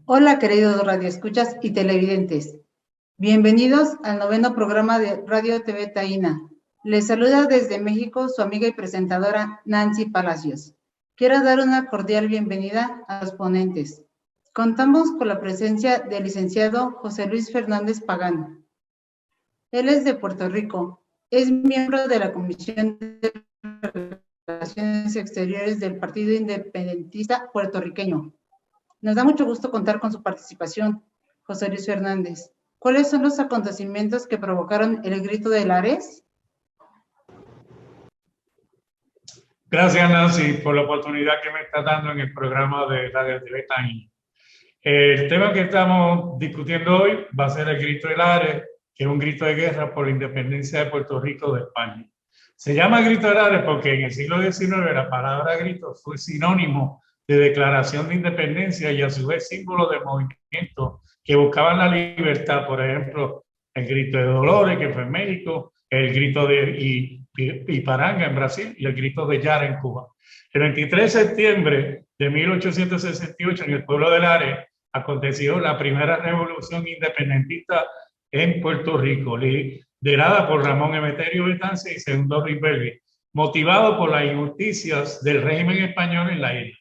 Hola, queridos radioescuchas y televidentes. Bienvenidos al 9º programa de Radio TV Taína. Les saluda desde México su amiga y presentadora Nancy Palacios. Quiero dar una cordial bienvenida a los ponentes. Contamos con la presencia del licenciado José Luis Fernández Pagán. Él es de Puerto Rico. Es miembro de la Comisión de Relaciones Exteriores del Partido Independentista Puertorriqueño. Nos da mucho gusto contar con su participación, José Luis Fernández. ¿Cuáles son los acontecimientos que provocaron el grito de Lares? Gracias, Nancy, por la oportunidad que me está dando en el programa de Radio TV Taína. El tema que estamos discutiendo hoy va a ser el grito de Lares, que es un grito de guerra por la independencia de Puerto Rico de España. Se llama grito de Lares porque en el siglo XIX la palabra grito fue sinónimo de declaración de independencia y a su vez símbolo de movimiento que buscaban la libertad. Por ejemplo, el grito de Dolores, que fue en México, el grito de Iparanga en Brasil y el grito de Yara en Cuba. El 23 de septiembre de 1868 en el pueblo de Lares aconteció la primera revolución independentista en Puerto Rico, liderada por Ramón Emeterio Betances y Segundo Ribelli, motivado por las injusticias del régimen español en la isla.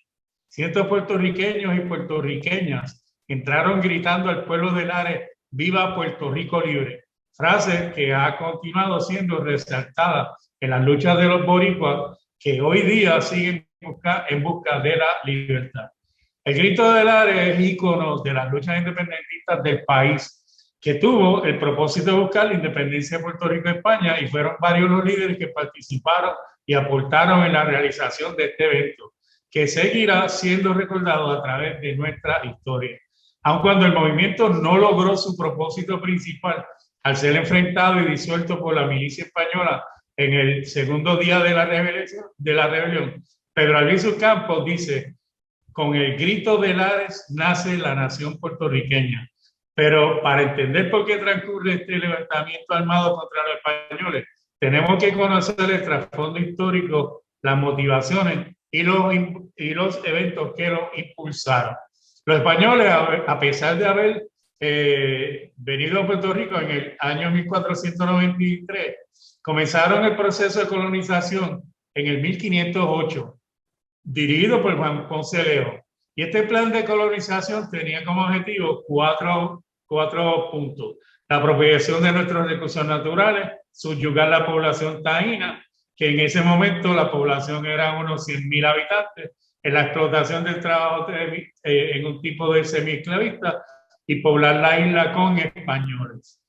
Cientos puertorriqueños y puertorriqueñas entraron gritando al pueblo de Lares: ¡Viva Puerto Rico libre! Frase que ha continuado siendo resaltada en las luchas de los boricuas que hoy día siguen en busca de la libertad. El grito de Lares es ícono de las luchas independentistas del país, que tuvo el propósito de buscar la independencia de Puerto Rico de España, y fueron varios los líderes que participaron y aportaron en la realización de este evento, que seguirá siendo recordado a través de nuestra historia. Aun cuando el movimiento no logró su propósito principal al ser enfrentado y disuelto por la milicia española en el segundo día de la rebelión, Pedro Albizu Campos dice: con el grito de Lares nace la nación puertorriqueña. Pero para entender por qué transcurre este levantamiento armado contra los españoles, tenemos que conocer el trasfondo histórico, las motivaciones y los eventos que lo impulsaron. Los españoles, a pesar de haber venido a Puerto Rico en el año 1493, comenzaron el proceso de colonización en el 1508, dirigido por Juan Ponce de León. Y este plan de colonización tenía como objetivo cuatro puntos: la apropiación de nuestros recursos naturales, subyugar la población taína, que en ese momento la población era unos 100,000 habitantes, en la explotación del trabajo en un tipo de semiesclavista, y poblar la isla con españoles.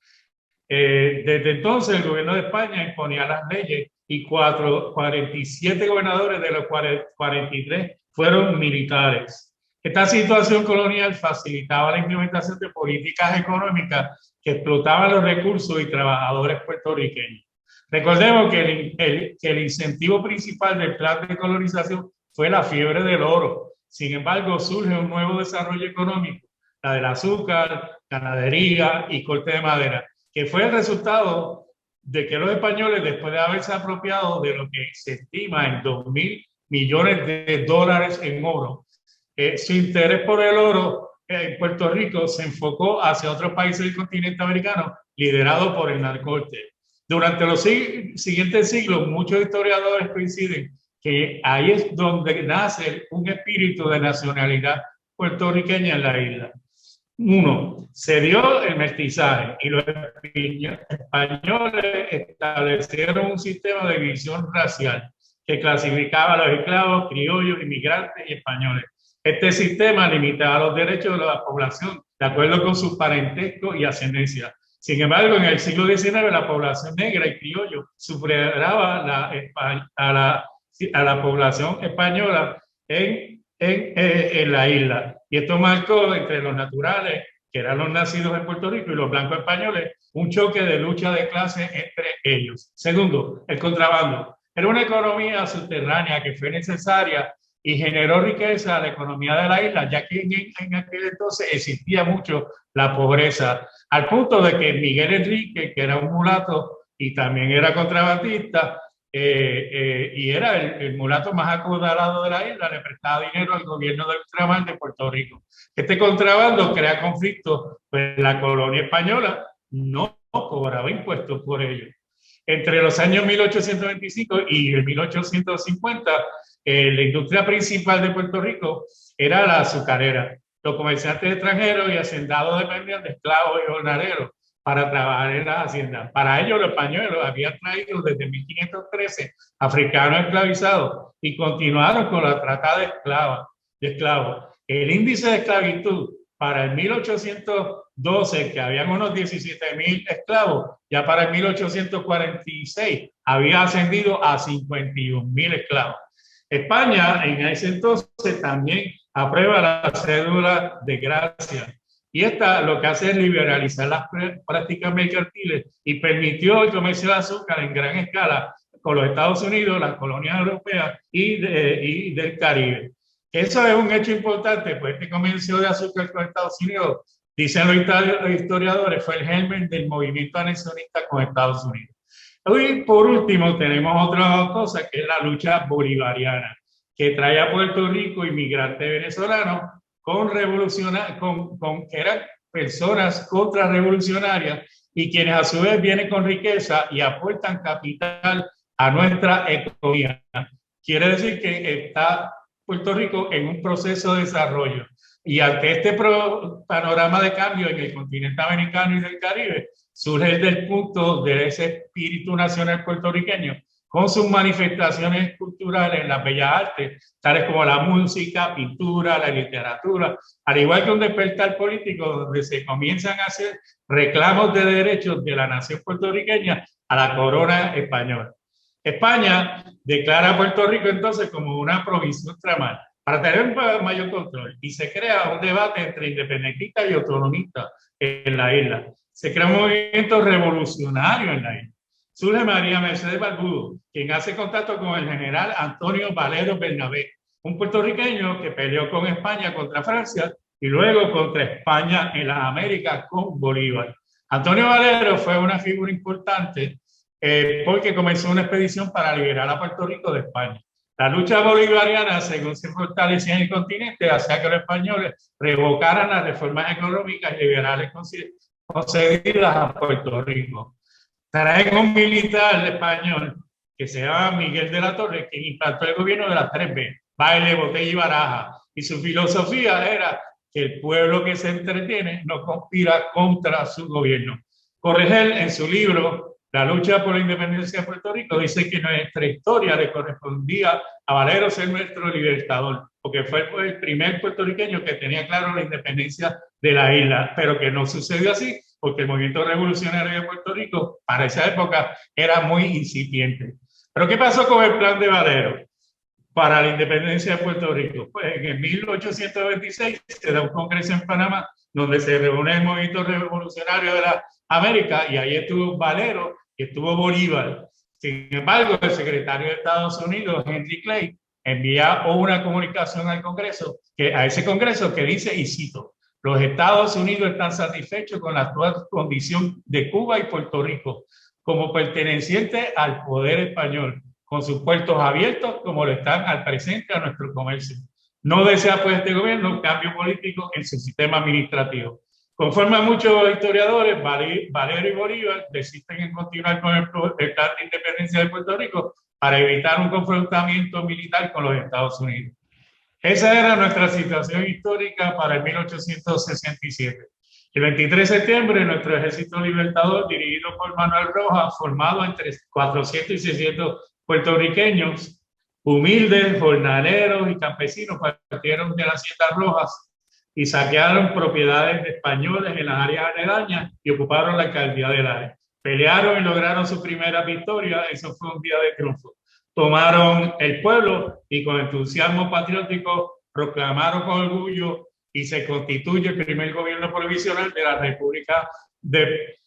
Desde entonces el gobierno de España imponía las leyes y 47 gobernadores de los 43 fueron militares. Esta situación colonial facilitaba la implementación de políticas económicas que explotaban los recursos y trabajadores puertorriqueños. Recordemos que el incentivo principal del plan de colonización fue la fiebre del oro. Sin embargo, surge un nuevo desarrollo económico, la del azúcar, ganadería y corte de madera, que fue el resultado de que los españoles, después de haberse apropiado de lo que se estima en 2,000 millones de dólares en oro, su interés por el oro en Puerto Rico se enfocó hacia otros países del continente americano, liderado por el narcocorte. Durante los siguientes siglos, muchos historiadores coinciden que ahí es donde nace un espíritu de nacionalidad puertorriqueña en la isla. Uno, se dio el mestizaje y los españoles establecieron un sistema de división racial que clasificaba a los esclavos, criollos, inmigrantes y españoles. Este sistema limitaba los derechos de la población de acuerdo con su parentesco y ascendencia. Sin embargo, en el siglo XIX la población negra y criollo superaba a la población española en la isla. Y esto marcó entre los naturales, que eran los nacidos en Puerto Rico, y los blancos españoles, un choque de lucha de clase entre ellos. Segundo, el contrabando. Era una economía subterránea que fue necesaria y generó riqueza a la economía de la isla, ya que en aquel entonces existía mucho la pobreza, al punto de que Miguel Enrique, que era un mulato y también era contrabandista, y era el mulato más acordado de la isla, le prestaba dinero al gobierno del ultramar de Puerto Rico. Este contrabando crea conflictos, pues la colonia española no cobraba impuestos por ello. Entre los años 1825 y el 1850, la industria principal de Puerto Rico era la azucarera. Los comerciantes extranjeros y hacendados dependían de esclavos y jornaleros para trabajar en las haciendas. Para ello, los españoles habían traído desde 1513 africanos esclavizados y continuaron con la trata de esclavos. El índice de esclavitud para el 1812, que habían unos 17,000 esclavos, ya para el 1846 había ascendido a 51,000 esclavos. España en ese entonces también aprueba la cédula de gracia. Y esta lo que hace es liberalizar las prácticas mercantiles y permitió el comercio de azúcar en gran escala con los Estados Unidos, las colonias europeas y del Caribe. Eso es un hecho importante, pues este comercio de azúcar con Estados Unidos, dicen los historiadores, fue el germen del movimiento anexionista con Estados Unidos. Y por último tenemos otra cosa que es la lucha bolivariana, que trae a Puerto Rico inmigrantes venezolanos que eran personas contrarrevolucionarias y quienes a su vez vienen con riqueza y aportan capital a nuestra economía. Quiere decir que está Puerto Rico en un proceso de desarrollo. Y ante este panorama de cambio en el continente americano y del Caribe, surge desde el punto de ese espíritu nacional puertorriqueño, con sus manifestaciones culturales en las bellas artes, tales como la música, pintura, la literatura, al igual que un despertar político donde se comienzan a hacer reclamos de derechos de la nación puertorriqueña a la corona española. España declara a Puerto Rico entonces como una provincia ultramar para tener un mayor control y se crea un debate entre independentistas y autonomistas en la isla. Se crea un movimiento revolucionario en la isla. Surge María Mercedes Barbudo, quien hace contacto con el general Antonio Valero Bernabé, un puertorriqueño que peleó con España contra Francia y luego contra España en las Américas con Bolívar. Antonio Valero fue una figura importante porque comenzó una expedición para liberar a Puerto Rico de España. La lucha bolivariana, según se fortalecía en el continente, hacía que los españoles revocaran las reformas económicas y liberales concedidas a Puerto Rico. Traen un militar español que se llama Miguel de la Torre, quien implantó el gobierno de las 3B, baile, botella y baraja. Y su filosofía era que el pueblo que se entretiene no conspira contra su gobierno. Corregel, en su libro La lucha por la independencia de Puerto Rico, dice que nuestra historia le correspondía a Valero ser nuestro libertador, porque fue el primer puertorriqueño que tenía claro la independencia de la isla, pero que no sucedió así, porque el movimiento revolucionario de Puerto Rico para esa época era muy incipiente. ¿Pero qué pasó con el plan de Valero para la independencia de Puerto Rico? Pues en 1826 se da un congreso en Panamá donde se reúne el movimiento revolucionario de la América y ahí estuvo Valero y estuvo Bolívar. Sin embargo, el secretario de Estados Unidos, Henry Clay, envía una comunicación al Congreso, a ese Congreso que dice, y cito, los Estados Unidos están satisfechos con la actual condición de Cuba y Puerto Rico como pertenecientes al poder español, con sus puertos abiertos como lo están al presente a nuestro comercio. No desea pues este gobierno un cambio político en su sistema administrativo. Conforme a muchos historiadores, Valero y Bolívar deciden en continuar con el plan de independencia de Puerto Rico para evitar un confrontamiento militar con los Estados Unidos. Esa era nuestra situación histórica para el 1867. El 23 de septiembre, nuestro ejército libertador, dirigido por Manuel Rojas, formado entre 400 y 600 puertorriqueños, humildes, jornaleros y campesinos, partieron de las Haciendas Rojas y saquearon propiedades de españoles en las áreas aledañas y ocuparon la alcaldía de Lares. Pelearon y lograron su primera victoria. Eso fue un día de triunfo. Tomaron el pueblo y con entusiasmo patriótico proclamaron con orgullo y se constituye el primer gobierno provisional de la República de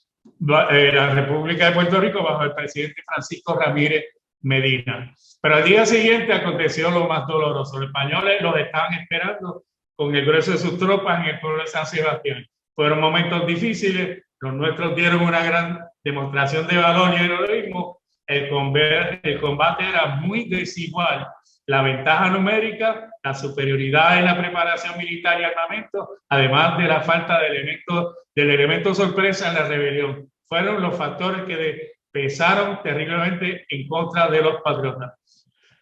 Puerto Rico bajo el presidente Francisco Ramírez Medina. Pero al día siguiente aconteció lo más doloroso. Los españoles los estaban esperando con el grueso de sus tropas en el pueblo de San Sebastián. Fueron momentos difíciles, los nuestros dieron una gran demostración de valor y heroísmo. el combate era muy desigual. La ventaja numérica, la superioridad en la preparación militar y armamento, además de la falta del elemento sorpresa en la rebelión, fueron los factores que pesaron terriblemente en contra de los patriotas.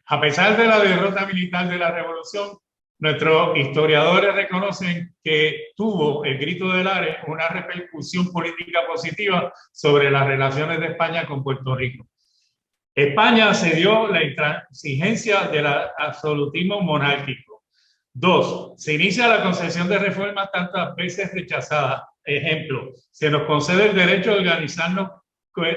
A pesar de la derrota militar de la revolución, nuestros historiadores reconocen que tuvo el Grito del Ares una repercusión política positiva sobre las relaciones de España con Puerto Rico. España cedió la intransigencia del absolutismo monárquico. 2. Se inicia la concesión de reformas tantas veces rechazadas. Ejemplo, se nos concede el derecho a organizarnos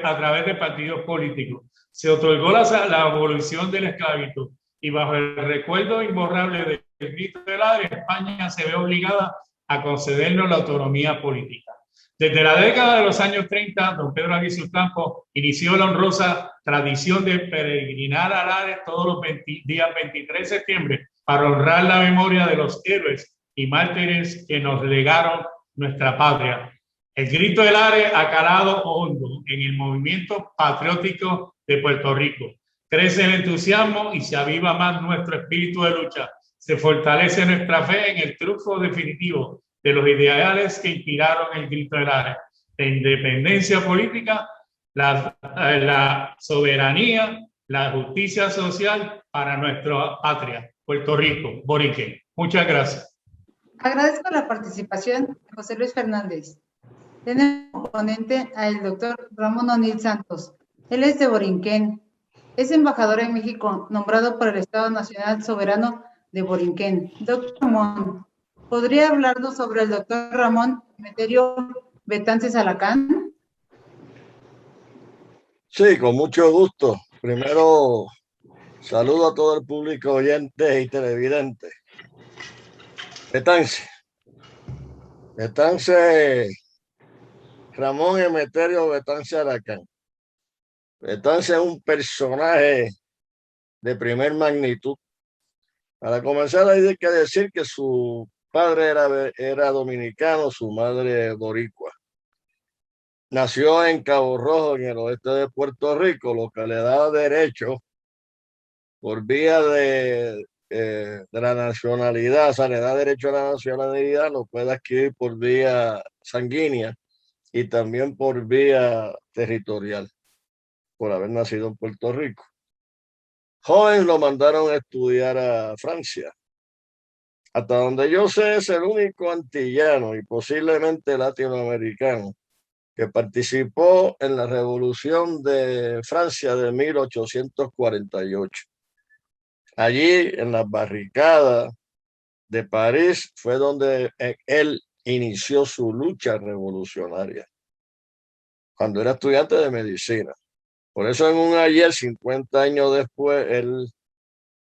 a través de partidos políticos. Se otorgó la abolición de la esclavitud y bajo el recuerdo imborrable del Grito del Ares, España se ve obligada a concedernos la autonomía política. Desde la década de los años 30, don Pedro Albizu Campos inició la honrosa tradición de peregrinar a Lares todos los días 23 de septiembre para honrar la memoria de los héroes y mártires que nos legaron nuestra patria. El Grito del Ares ha calado hondo en el movimiento patriótico de Puerto Rico. Crece el entusiasmo y se aviva más nuestro espíritu de lucha. Se fortalece nuestra fe en el triunfo definitivo de los ideales que inspiraron el Grito del Ares: la independencia política, la soberanía, la justicia social para nuestra patria, Puerto Rico, Borinquen. Muchas gracias. Agradezco la participación de José Luis Fernández. Tenemos como ponente al doctor Ramón O'Neill Santos. Él es de Borinquen. Es embajador en México, nombrado por el Estado Nacional Soberano de Borinquen. Doctor Ramón, ¿podría hablarnos sobre el doctor Ramón Emeterio Betances Alacán? Sí, con mucho gusto. Primero, saludo a todo el público oyente y televidente. Betance, Ramón Emeterio Betance Alacán. Betance es un personaje de primer magnitud. Para comenzar, hay que decir que su padre era dominicano, su madre boricua. Nació en Cabo Rojo, en el oeste de Puerto Rico, lo que le da derecho por vía de la nacionalidad, o sea, le da derecho a la nacionalidad, lo puede adquirir por vía sanguínea y también por vía territorial, por haber nacido en Puerto Rico. Joven lo mandaron a estudiar a Francia. Hasta donde yo sé, es el único antillano y posiblemente latinoamericano que participó en la Revolución de Francia de 1848. Allí, en las barricadas de París, fue donde él inició su lucha revolucionaria, cuando era estudiante de medicina. Por eso en un ayer, 50 años después, él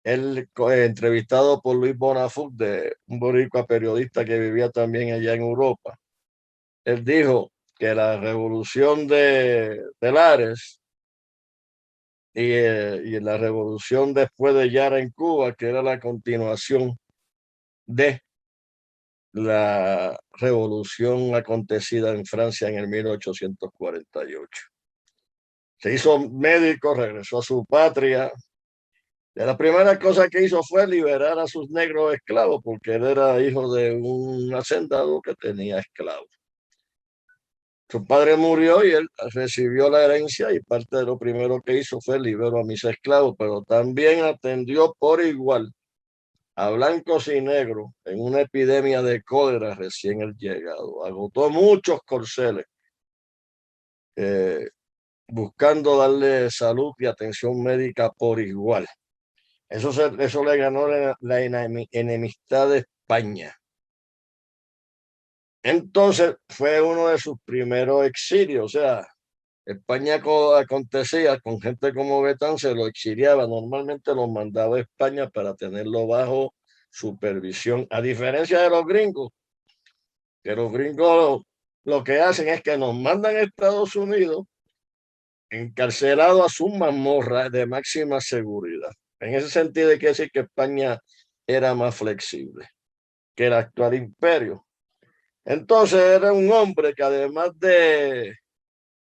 entrevistado por Luis Bonafont, un boricua periodista que vivía también allá en Europa, él dijo que la revolución de Lares y la revolución después de Yara en Cuba, que era la continuación de la revolución acontecida en Francia en el 1848. Se hizo médico, regresó a su patria. De la primera cosa que hizo fue liberar a sus negros esclavos, porque él era hijo de un hacendado que tenía esclavos. Su padre murió y él recibió la herencia y parte de lo primero que hizo fue liberar a mis esclavos, pero también atendió por igual a blancos y negros en una epidemia de cólera recién el llegado. Agotó muchos corceles buscando darle salud y atención médica por igual. Eso le ganó la enemistad de España. Entonces fue uno de sus primeros exilios. O sea, España acontecía con gente como Betance, lo exiliaba. Normalmente los mandaba a España para tenerlo bajo supervisión. A diferencia de los gringos, que los gringos lo que hacen es que nos mandan a Estados Unidos encarcelados a sus mazmorras de máxima seguridad. En ese sentido hay que decir que España era más flexible que el actual imperio. Entonces era un hombre que además de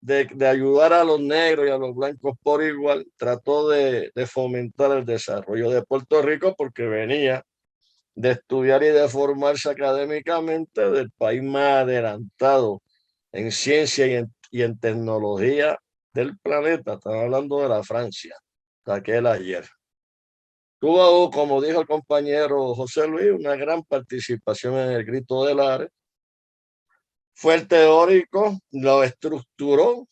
de ayudar a los negros y a los blancos por igual, trató de fomentar el desarrollo de Puerto Rico porque venía de estudiar y de formarse académicamente del país más adelantado en ciencia y en tecnología del planeta. Estamos hablando de la Francia, de aquel ayer. Tuvo, como dijo el compañero José Luis, una gran participación en el Grito del Ares. Fue el teórico, lo estructuró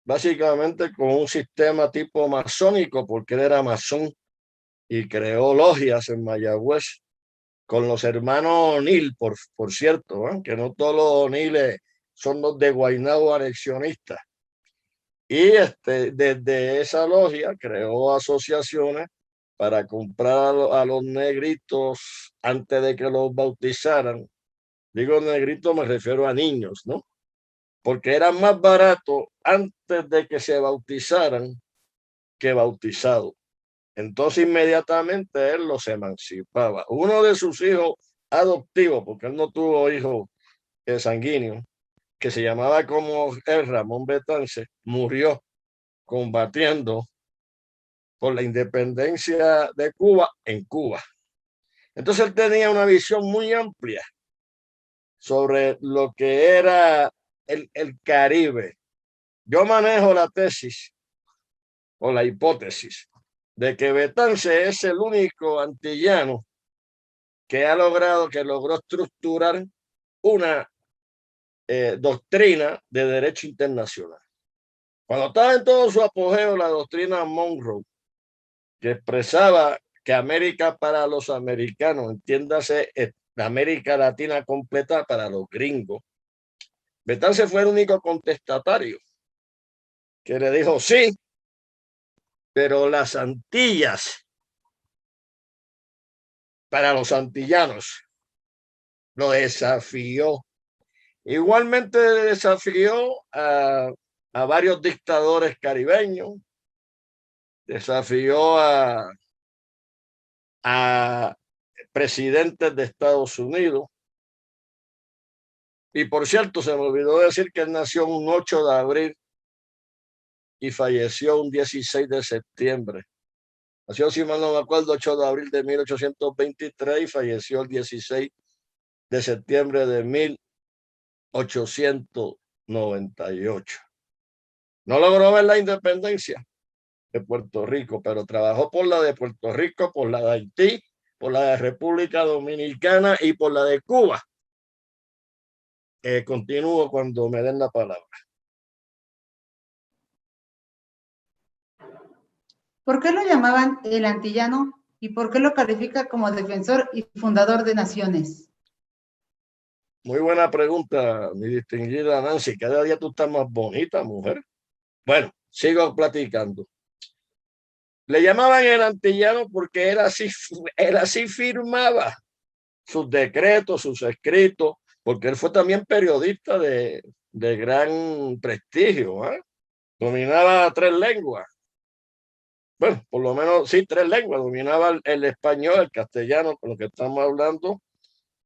básicamente con un sistema tipo masónico, porque él era masón y creó logias en Mayagüez con los hermanos O'Neill, por cierto, ¿eh? Que no todos los O'Neill son los de Guaynabo anexionistas. Y desde esa logia creó asociaciones para comprar a los negritos antes de que los bautizaran. Digo negritos, me refiero a niños, ¿no? Porque era más barato antes de que se bautizaran que bautizados. Entonces inmediatamente él los emancipaba. Uno de sus hijos adoptivos, porque él no tuvo hijos sanguíneos, que se llamaba como el Ramón Betance, murió combatiendo por la independencia de Cuba en Cuba. Entonces él tenía una visión muy amplia sobre lo que era el Caribe. Yo manejo la tesis o la hipótesis de que Betance es el único antillano que logró estructurar una doctrina de derecho internacional. Cuando estaba en todo su apogeo la doctrina Monroe, que expresaba que América para los americanos, entiéndase América Latina completa para los gringos, Betance fue el único contestatario que le dijo sí, pero las Antillas para los antillanos. Lo desafió. Igualmente desafió a varios dictadores caribeños, desafió a presidentes de Estados Unidos. Y por cierto, se me olvidó decir que él nació un 8 de abril y falleció un 16 de septiembre. Nació, si mal no me acuerdo, 8 de abril de 1823 y falleció el 16 de septiembre de 1898. No logró ver la independencia de Puerto Rico, pero trabajó por la de Puerto Rico, por la de Haití, por la de República Dominicana y por la de Cuba. Continúo cuando me den la palabra. ¿Por qué lo llamaban el antillano y por qué lo califica como defensor y fundador de naciones? Muy buena pregunta, mi distinguida Nancy. Cada día tú estás más bonita, mujer. Bueno, sigo platicando. Le llamaban el antillano porque él así firmaba sus decretos, sus escritos, porque él fue también periodista de gran prestigio, ¿eh? Dominaba 3 lenguas. Bueno, por lo menos sí, 3 lenguas. Dominaba el español, el castellano, con lo que estamos hablando,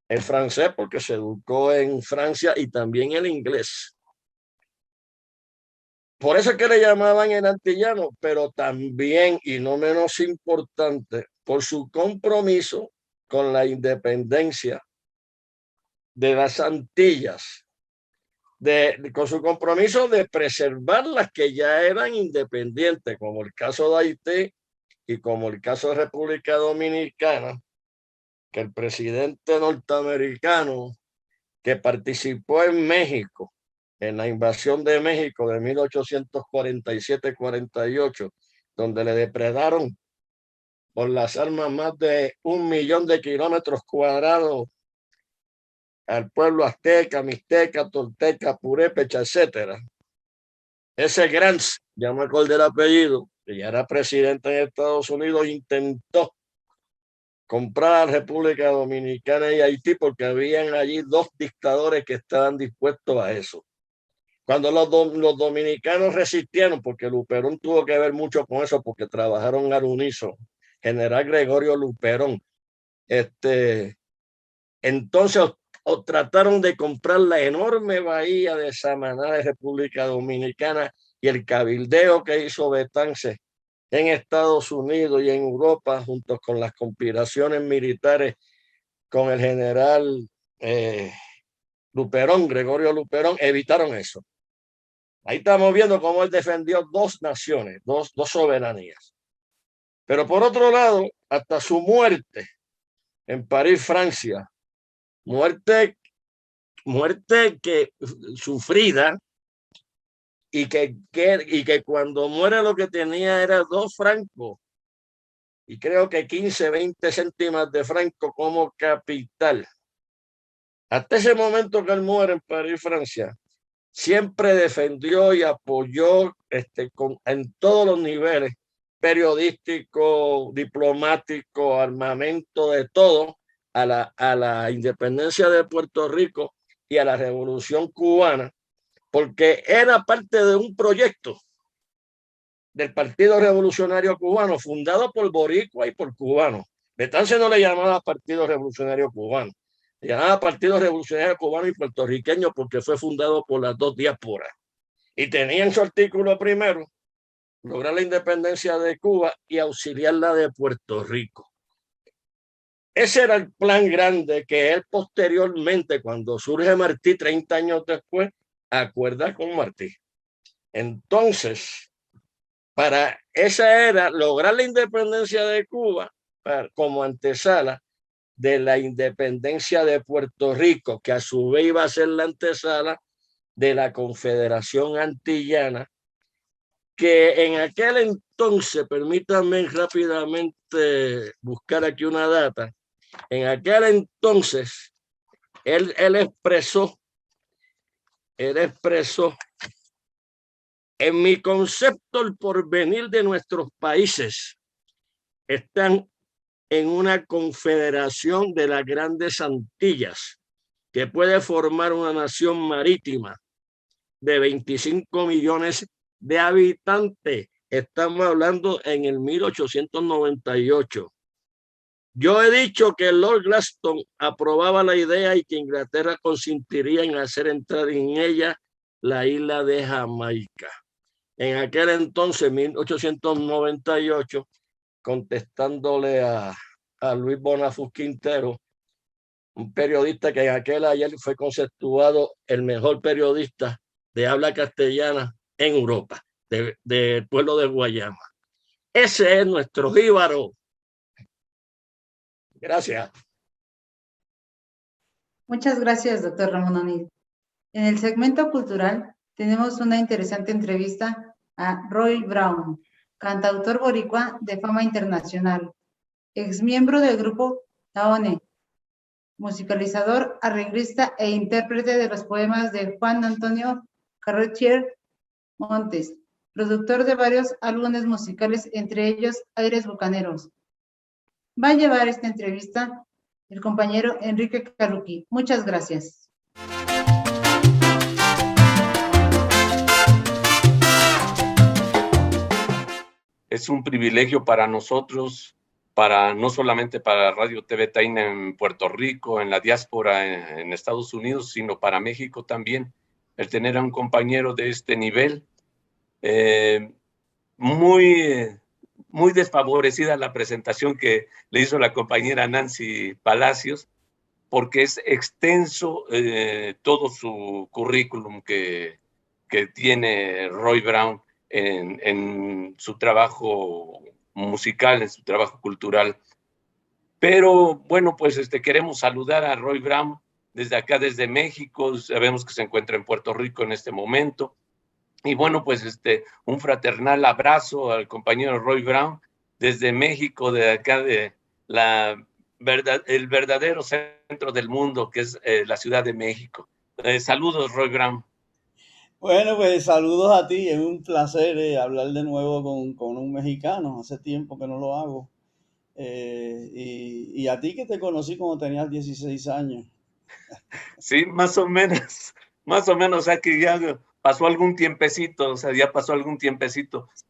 el francés, porque se educó en Francia, y también el inglés. Por eso es que le llamaban el antillano, pero también, y no menos importante, por su compromiso con la independencia de las Antillas, con su compromiso de preservar las que ya eran independientes, como el caso de Haití y como el caso de República Dominicana, que el presidente norteamericano que participó en México, en la invasión de México de 1847-48, donde le depredaron por las armas más de 1 millón de kilómetros cuadrados al pueblo azteca, mixteca, tolteca, purépecha, etcétera. Ese Grants, ya me acordé el apellido, que ya era presidente de Estados Unidos, intentó comprar a la República Dominicana y Haití porque habían allí 2 dictadores que estaban dispuestos a eso. Cuando los dominicanos resistieron, porque Luperón tuvo que ver mucho con eso, porque trabajaron al unísono, General Gregorio Luperón, entonces o trataron de comprar la enorme bahía de Samaná de República Dominicana y el cabildeo que hizo Betances en Estados Unidos y en Europa, junto con las conspiraciones militares con el general Luperón, Gregorio Luperón, evitaron eso. Ahí estamos viendo cómo él defendió dos naciones, dos soberanías. Pero por otro lado, hasta su muerte en París, Francia, muerte que sufrida, y que cuando muere lo que tenía era 2 francos y creo que 15, 20 céntimos de franco como capital. Hasta ese momento que él muere en París, Francia, siempre defendió y apoyó en todos los niveles, periodístico, diplomático, armamento, de todo, a la independencia de Puerto Rico y a la Revolución Cubana, porque era parte de un proyecto del Partido Revolucionario Cubano, fundado por boricua y por cubanos. Betances no le llamaba Partido Revolucionario Cubano, le llamaba Partido Revolucionario Cubano y puertorriqueño porque fue fundado por las dos diásporas. Y tenía en su artículo primero lograr la independencia de Cuba y auxiliarla de Puerto Rico. Ese era el plan grande que él posteriormente, cuando surge Martí 30 años después, acuerda con Martí. Entonces, para esa era lograr la independencia de Cuba como antesala de la independencia de Puerto Rico, que a su vez iba a ser la antesala de la Confederación Antillana, que en aquel entonces, permítanme rápidamente buscar aquí una data, en aquel entonces él expresó, en mi concepto, el porvenir de nuestros países están en una confederación de las grandes Antillas, que puede formar una nación marítima de 25 millones de habitantes. Estamos hablando en el 1898. Yo he dicho que Lord Gladstone aprobaba la idea y que Inglaterra consentiría en hacer entrar en ella la isla de Jamaica. En aquel entonces, 1898, contestándole a Luis Bonafus Quintero, un periodista que en aquel ayer fue conceptuado el mejor periodista de habla castellana en Europa, del pueblo de Guayama. Ese es nuestro jíbaro. Gracias. Muchas gracias, doctor Ramón O'Neill. En el segmento cultural tenemos una interesante entrevista a Roy Brown, cantautor boricua de fama internacional, exmiembro del grupo Taone, musicalizador, arreglista e intérprete de los poemas de Juan Antonio Carretier Montes, productor de varios álbumes musicales, entre ellos Aires Bucaneros. Va a llevar esta entrevista el compañero Enrique Caruqui. Muchas gracias. Es un privilegio para nosotros, no solamente para Radio TV Taína en Puerto Rico, en la diáspora en Estados Unidos, sino para México también, el tener a un compañero de este nivel. Muy desfavorecida la presentación que le hizo la compañera Nancy Palacios, porque es extenso todo su currículum que tiene Roy Brown en su trabajo musical, en su trabajo cultural. Pero bueno, pues queremos saludar a Roy Brown desde acá, desde México. Sabemos que se encuentra en Puerto Rico en este momento. Y bueno, pues un fraternal abrazo al compañero Roy Brown desde México, de acá de el verdadero centro del mundo, que es la Ciudad de México. Saludos, Roy Brown. Bueno, pues saludos a ti. Es un placer hablar de nuevo con un mexicano. Hace tiempo que no lo hago. Y a ti, que te conocí cuando tenías 16 años. Sí, más o menos, o sea que ya pasó algún tiempecito,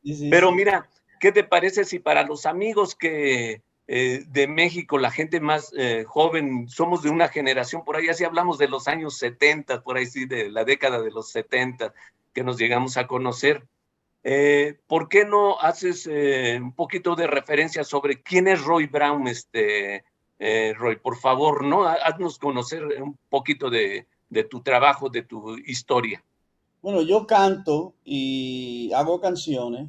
Sí. Pero mira, ¿qué te parece si para los amigos que de México, la gente más joven, somos de una generación, por ahí así hablamos de los años 70, por ahí sí, de la década de los 70, que nos llegamos a conocer. ¿Por qué no haces un poquito de referencia sobre quién es Roy Brown, Roy? Por favor, ¿no? Haznos conocer un poquito de tu trabajo, de tu historia. Bueno, yo canto y hago canciones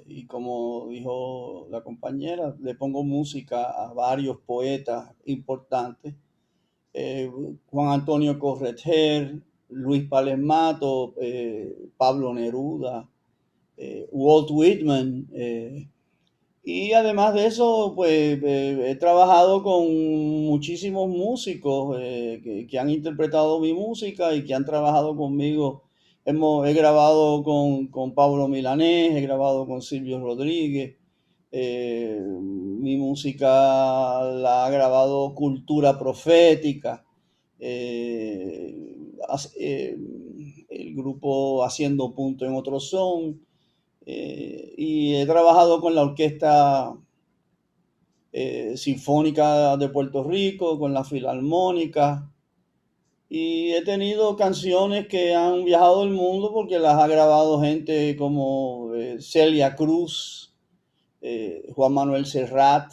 y como dijo la compañera, le pongo música a varios poetas importantes. Juan Antonio Corretjer, Luis Palemato, Pablo Neruda, Walt Whitman. Y además de eso, pues he trabajado con muchísimos músicos que han interpretado mi música y que han trabajado conmigo. He grabado con Pablo Milanés, he grabado con Silvio Rodríguez. Mi música la ha grabado Cultura Profética. El grupo Haciendo Punto en Otro Son. Y he trabajado con la Orquesta Sinfónica de Puerto Rico, con la Filarmónica, y he tenido canciones que han viajado el mundo porque las ha grabado gente como Celia Cruz, Juan Manuel Serrat,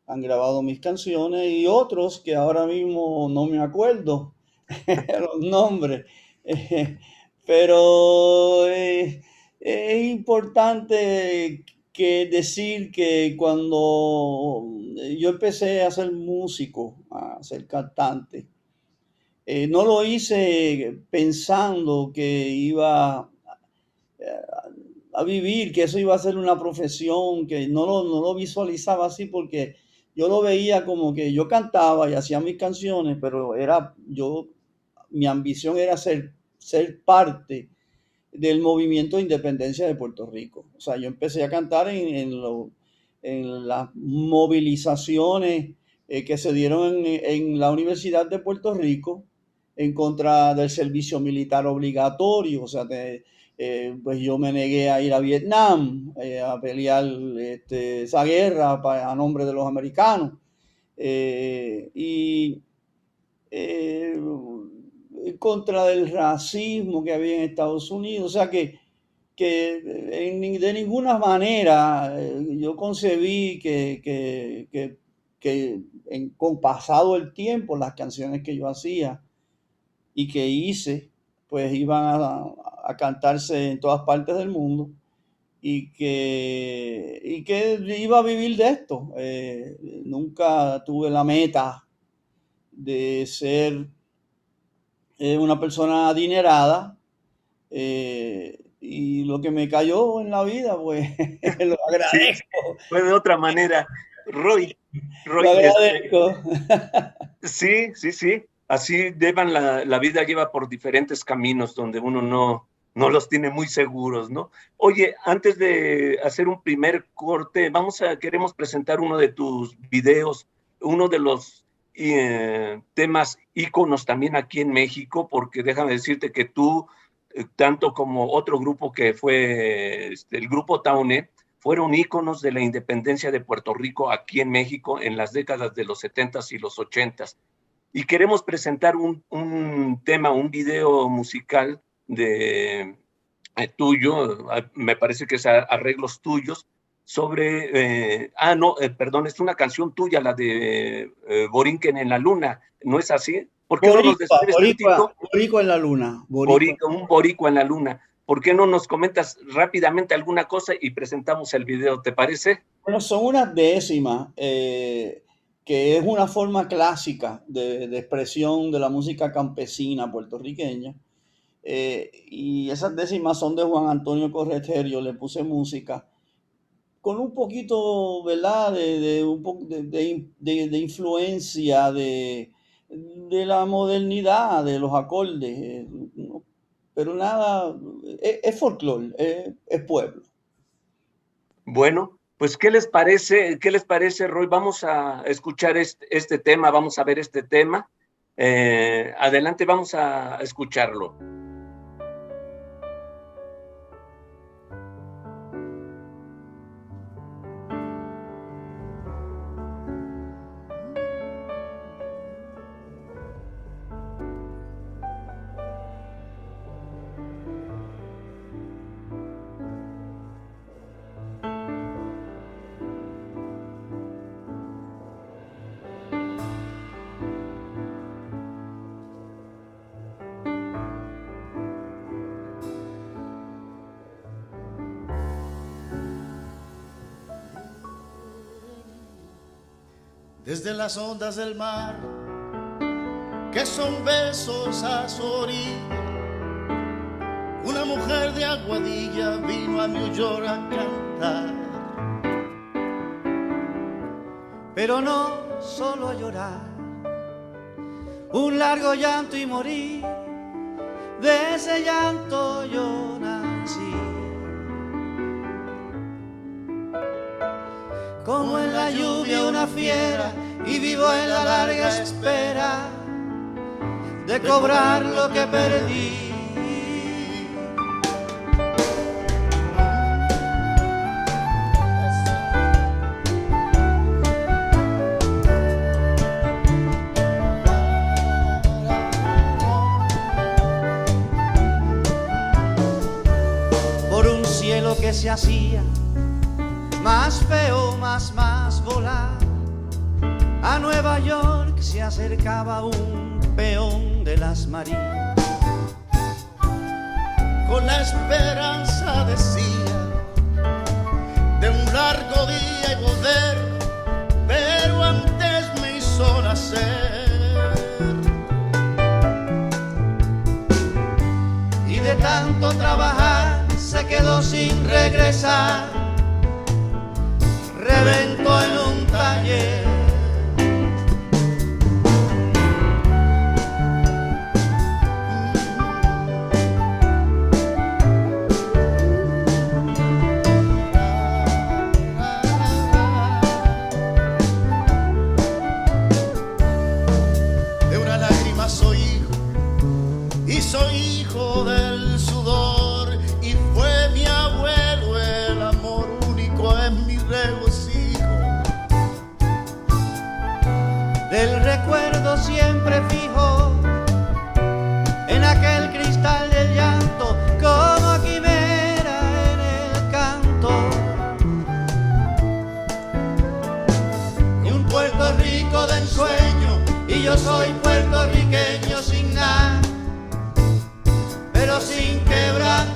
han grabado mis canciones, y otros que ahora mismo no me acuerdo los nombres. Pero es importante decir que cuando yo empecé a ser músico, a ser cantante, no lo hice pensando que iba a vivir, que eso iba a ser una profesión, que no lo visualizaba así, porque yo lo veía como que yo cantaba y hacía mis canciones, pero mi ambición era ser parte del movimiento de independencia de Puerto Rico. O sea, yo empecé a cantar en las movilizaciones que se dieron en la Universidad de Puerto Rico en contra del servicio militar obligatorio. O sea, pues yo me negué a ir a Vietnam a pelear esa guerra a nombre de los americanos. Y en contra del racismo que había en Estados Unidos. O sea que de ninguna manera yo concebí que con pasado el tiempo las canciones que yo hacía y que hice pues iban a cantarse en todas partes del mundo, y que iba a vivir de esto. Nunca tuve la meta de ser una persona adinerada, y lo que me cayó en la vida, pues lo agradezco. Sí, fue de otra manera. Roy, Lo agradezco. Sí. Así la vida lleva por diferentes caminos donde uno no los tiene muy seguros, ¿no? Oye, antes de hacer un primer corte, queremos presentar uno de tus videos, uno de los temas íconos también aquí en México, porque déjame decirte que tú, tanto como otro grupo que fue el grupo Taune, fueron íconos de la independencia de Puerto Rico aquí en México en las décadas de los 70s y los 80s. Y queremos presentar un tema, un video musical tuyo, me parece que es arreglos tuyos, sobre, perdón, es una canción tuya, la de Borinquen en la Luna, ¿no es así? ¿Por qué no nos describes tantito? Boricua en la Luna. Un boricua en la luna. ¿Por qué no nos comentas rápidamente alguna cosa y presentamos el video, te parece? Bueno, son unas décimas, que es una forma clásica de expresión de la música campesina puertorriqueña. Y esas décimas son de Juan Antonio Corretjer. Yo le puse música con un poquito, ¿verdad?, de influencia de la modernidad, de los acordes, pero nada, es folclore, es pueblo. Bueno, pues ¿qué les parece, Roy? Vamos a escuchar este tema, vamos a ver este tema. Adelante, vamos a escucharlo. desde las ondas del mar, que son besos a su orilla. Una mujer de Aguadilla vino a New York a cantar, pero no solo a llorar, un largo llanto y morí. De ese llanto yo nací. Como en la lluvia una fiera, y vivo en la larga espera de cobrar lo que perdí. Por un cielo que se hacía más feo, más volar, a Nueva York se acercaba un peón de las Marías, con la esperanza, decía, de un largo día y poder, pero antes me hizo nacer. Y de tanto trabajar se quedó sin regresar, reventó en un taller. De una lágrima soy hijo, y soy hijo del sudor, y fue mi abuelo el amor único en mi regocijo. Del recuerdo siempre fijo, en aquel cristal del llanto, como quimera en el canto. Y un Puerto Rico de ensueño, y yo soy puertorriqueño sin nada, pero sin quebranto.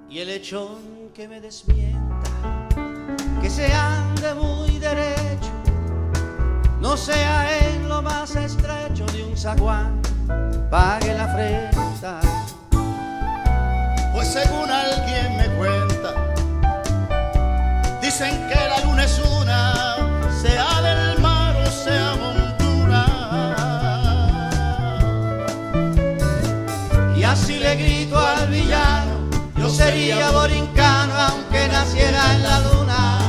Y el lechón que me desmienta, que se ande muy derecho, no sea en lo más estrecho de un zaguán, pague la frente. Pues según alguien me cuenta, dicen que la luna es una, sea del mar o sea montura. Y así le grito al villano, yo sería borincano aunque naciera en la luna.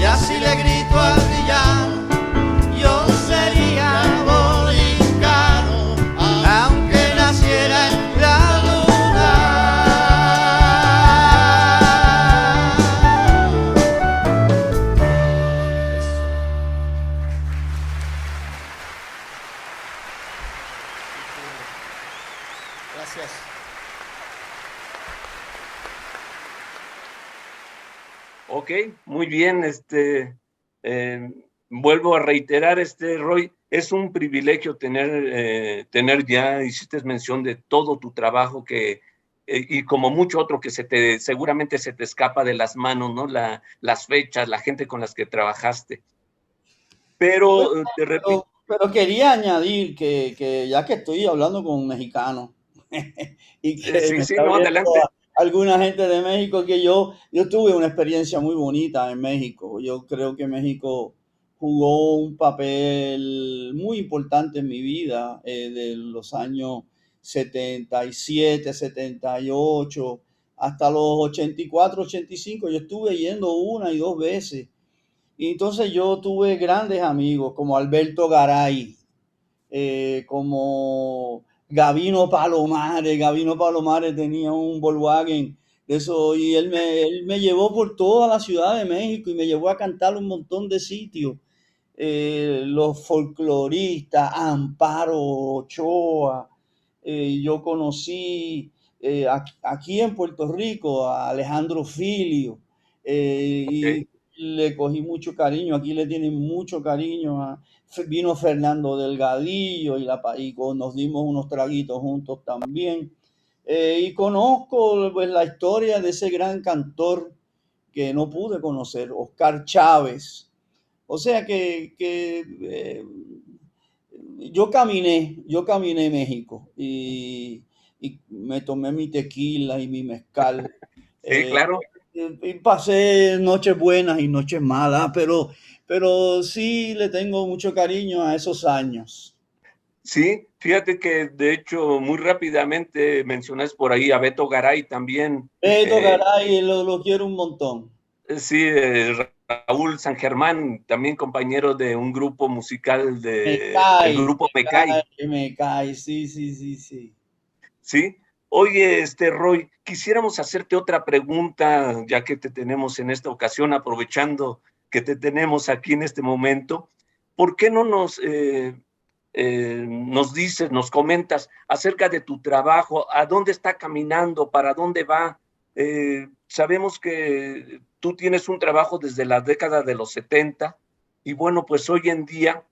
Y así le grito al villano, yo sería borincano aunque naciera en la luna. Gracias. Ok, muy bien. Vuelvo a reiterar, Roy, es un privilegio tener ya, hiciste mención de todo tu trabajo y como mucho otro que seguramente se te escapa de las manos, ¿no? Las fechas, la gente con las que trabajaste. Pero te repito. Pero quería añadir que ya que estoy hablando con un mexicano y que sí, no, adelante. Alguna gente de México, que yo tuve una experiencia muy bonita en México. Yo creo que México jugó un papel muy importante en mi vida de los años 77, 78, hasta los 84, 85. Yo estuve yendo una y dos veces. Y entonces yo tuve grandes amigos como Alberto Garay, como Gabino Palomares tenía un Volkswagen de eso, y él me llevó por toda la Ciudad de México y me llevó a cantar un montón de sitios. Los folcloristas, Amparo Ochoa, yo conocí aquí en Puerto Rico a Alejandro Filio, y le cogí mucho cariño, aquí le tienen mucho cariño. Vino Fernando Delgadillo y nos dimos unos traguitos juntos también. Y conozco pues, la historia de ese gran cantor que no pude conocer, Oscar Chávez. O sea que yo caminé México y me tomé mi tequila y mi mezcal. Sí, claro. Y pasé noches buenas y noches malas, pero sí le tengo mucho cariño a esos años. Sí, fíjate que de hecho muy rápidamente mencionas por ahí a Beto Garay también. Beto Garay, lo quiero un montón. Sí, Raúl San Germán, también compañero de un grupo musical el grupo Mecay. Mecay, sí. Sí. Oye, Roy, quisiéramos hacerte otra pregunta, ya que te tenemos en esta ocasión, aprovechando que te tenemos aquí en este momento. ¿Por qué no nos dices, nos comentas acerca de tu trabajo? ¿A dónde está caminando? ¿Para dónde va? Sabemos que tú tienes un trabajo desde la década de los 70 y bueno, pues hoy en día,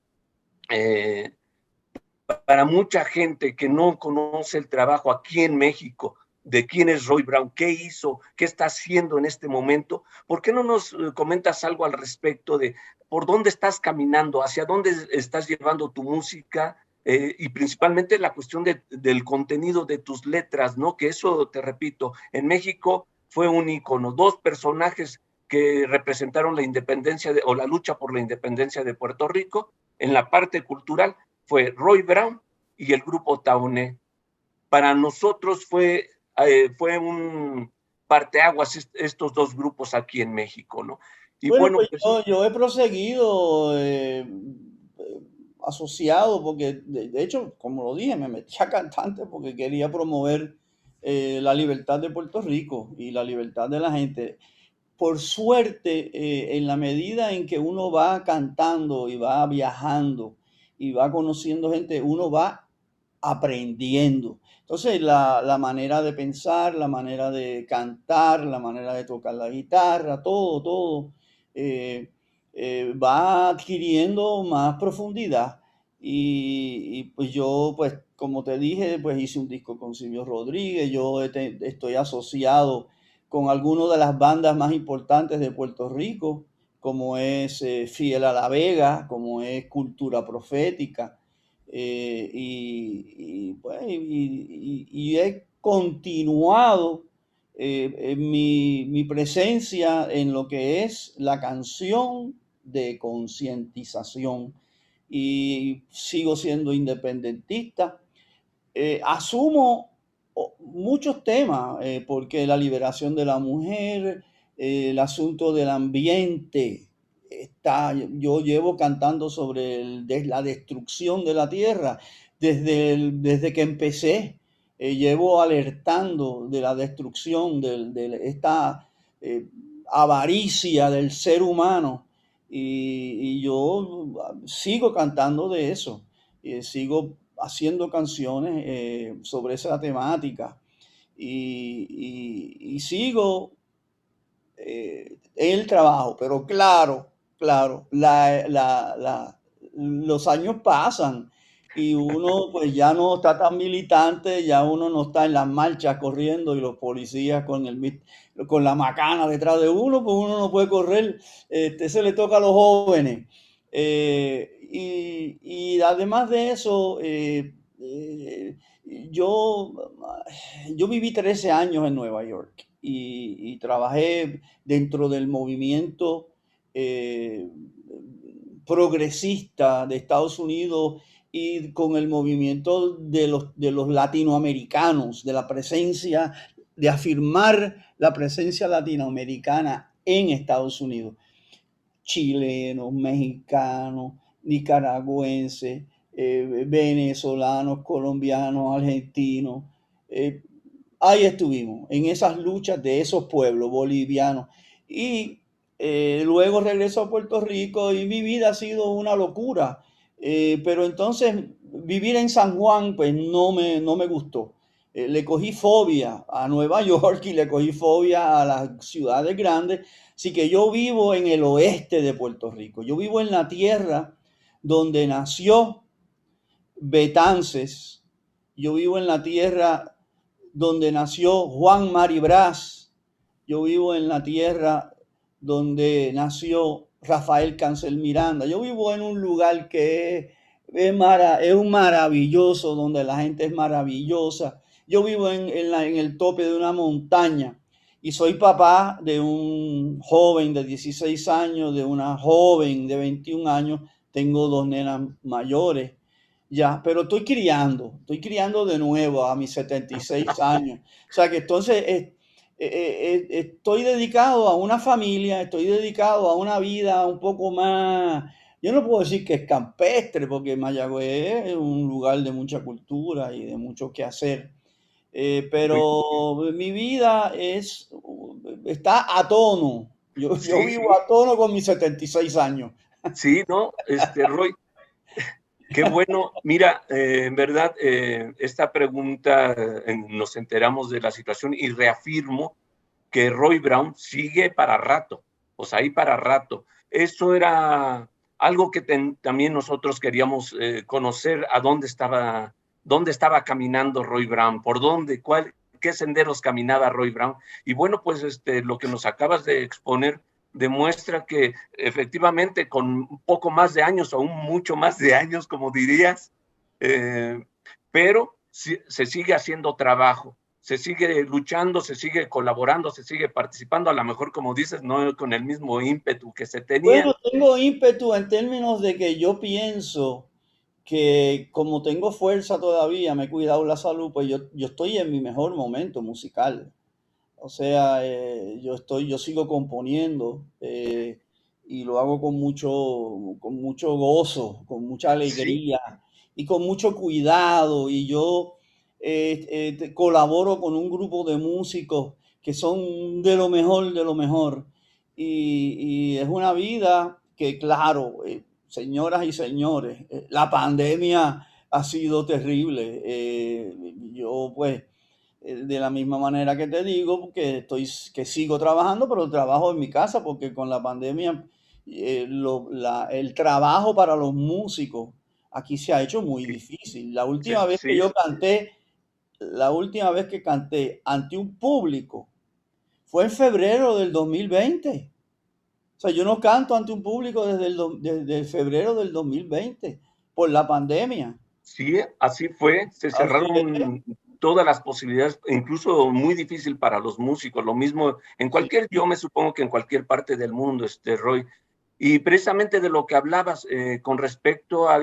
para mucha gente que no conoce el trabajo aquí en México, de quién es Roy Brown, qué hizo, qué está haciendo en este momento, ¿por qué no nos comentas algo al respecto de por dónde estás caminando, hacia dónde estás llevando tu música? Y principalmente la cuestión del contenido de tus letras, ¿no? Que eso, te repito, en México fue un ícono, dos personajes que representaron la independencia o la lucha por la independencia de Puerto Rico. En la parte cultural fue Roy Brown y el grupo Taoné. Para nosotros fue un parteaguas estos dos grupos aquí en México, ¿no? Y bueno, pues yo he proseguido asociado, porque de hecho, como lo dije, me metí a cantante porque quería promover la libertad de Puerto Rico y la libertad de la gente. Por suerte, en la medida en que uno va cantando y va viajando y va conociendo gente, uno va aprendiendo. Entonces, la manera de pensar, la manera de cantar, la manera de tocar la guitarra, todo va adquiriendo más profundidad. Y pues yo, pues como te dije, pues hice un disco con Silvio Rodríguez, yo estoy asociado con algunas de las bandas más importantes de Puerto Rico, como es Fiel a la Vega, como es Cultura Profética, y he continuado en mi presencia en lo que es la canción de concientización, y sigo siendo independentista. Asumo muchos temas, porque la liberación de la mujer, el asunto del ambiente, yo llevo cantando sobre la destrucción de la tierra desde que empecé. Llevo alertando de la destrucción de esta avaricia del ser humano, y yo sigo cantando de eso, sigo haciendo canciones sobre esa temática, y sigo el trabajo, pero claro, los años pasan y uno pues ya no está tan militante, ya uno no está en las marchas corriendo y los policías con la macana detrás de uno, pues uno no puede correr, se le toca a los jóvenes. Y además de eso, yo viví 13 años en Nueva York y trabajé dentro del movimiento progresista de Estados Unidos y con el movimiento de los latinoamericanos, de la presencia, de afirmar la presencia latinoamericana en Estados Unidos. Chilenos, mexicanos, nicaragüenses, venezolanos, colombianos, argentinos. Ahí estuvimos, en esas luchas de esos pueblos bolivianos. Y luego regreso a Puerto Rico y mi vida ha sido una locura. Pero entonces vivir en San Juan, pues no me gustó. Le cogí fobia a Nueva York y le cogí fobia a las ciudades grandes. Así que yo vivo en el oeste de Puerto Rico. Yo vivo en la tierra donde nació Betances. Yo vivo en la tierra donde nació Juan Maribraz. Yo vivo en la tierra donde nació Rafael Cancel Miranda. Yo vivo en un lugar que es un maravilloso, donde la gente es maravillosa. Yo vivo en el tope de una montaña y soy papá de un joven de 16 años, de una joven de 21 años. Tengo 2 nenas mayores ya, pero estoy criando de nuevo a mis 76 años. O sea que entonces estoy dedicado a una familia, estoy dedicado a una vida un poco más, yo no puedo decir que es campestre, porque Mayagüez es un lugar de mucha cultura y de mucho que hacer. Pero mi vida está a tono. Yo vivo a tono con mis 76 años. Sí, ¿no? Roy, qué bueno. Mira, en verdad, esta pregunta nos enteramos de la situación y reafirmo que Roy Brown sigue para rato, o sea, ahí para rato. Eso era algo que también nosotros queríamos conocer, a dónde estaba caminando Roy Brown, por dónde, qué senderos caminaba Roy Brown. Y bueno, pues lo que nos acabas de exponer demuestra que efectivamente con un poco más de años, o mucho más de años, como dirías, pero se sigue haciendo trabajo, se sigue luchando, se sigue colaborando, se sigue participando, a lo mejor, como dices, no con el mismo ímpetu que se tenía. Bueno, tengo ímpetu en términos de que yo pienso que como tengo fuerza todavía, me he cuidado la salud, pues yo estoy en mi mejor momento musical. O sea, yo sigo componiendo y lo hago con mucho gozo, con mucha alegría y con mucho cuidado. Y yo colaboro con un grupo de músicos que son de lo mejor, de lo mejor. Y es una vida que, claro, señoras y señores, la pandemia ha sido terrible. Yo, pues, de la misma manera que te digo, que sigo trabajando, pero trabajo en mi casa, porque con la pandemia el trabajo para los músicos aquí se ha hecho muy difícil. La última vez que canté ante un público fue en febrero del 2020. O sea, yo no canto ante un público desde febrero del 2020 por la pandemia. Sí, así fue. Se cerraron todas las posibilidades, incluso muy difícil para los músicos. Lo mismo yo me supongo que en cualquier parte del mundo, Roy. Y precisamente de lo que hablabas con respecto a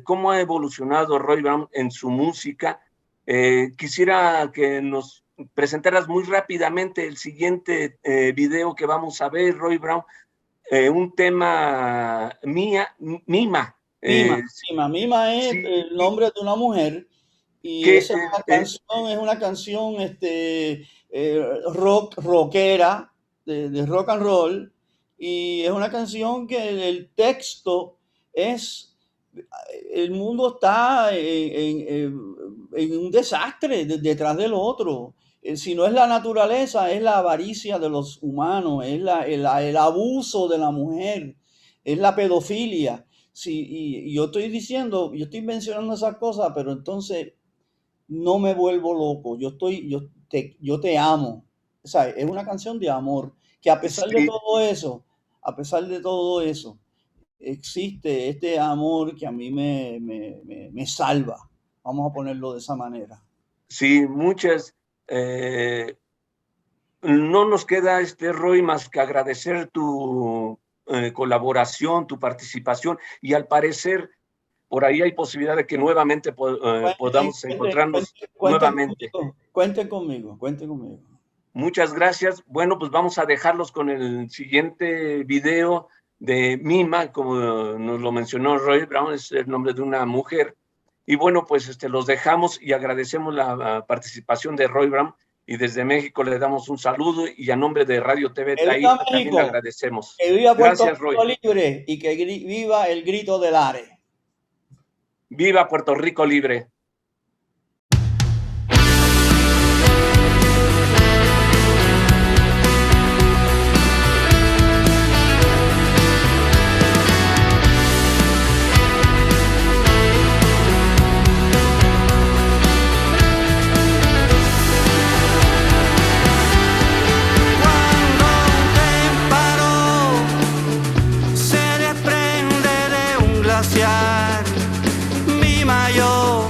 cómo ha evolucionado Roy Brown en su música, quisiera que nos presentaras muy rápidamente el siguiente video que vamos a ver, Roy Brown, un tema Mima. Mima es el nombre de una mujer y esa es una canción rockera, de rock and roll, y es una canción que el texto es: el mundo está en un desastre detrás del otro. Si no es la naturaleza, es la avaricia de los humanos, es el abuso de la mujer, es la pedofilia. Sí, y yo estoy mencionando esas cosas, pero entonces no me vuelvo loco. Yo te amo. O sea, es una canción de amor, que a pesar de todo eso, existe este amor que a mí me salva. Vamos a ponerlo de esa manera. Sí, no nos queda, Roy, más que agradecer tu colaboración, tu participación, y al parecer por ahí hay posibilidad de que nuevamente podamos encontrarnos nuevamente. Cuenten conmigo. Muchas gracias. Bueno, pues vamos a dejarlos con el siguiente video de Mima, como nos lo mencionó Roy Brown, es el nombre de una mujer. Y bueno, pues los dejamos y agradecemos la participación de Roy Brown, y desde México le damos un saludo, y a nombre de Radio TV Taína también le agradecemos. Que viva Puerto Gracias, Rico Roy. libre y que viva el grito del Ares. Viva Puerto Rico libre. Mima, yo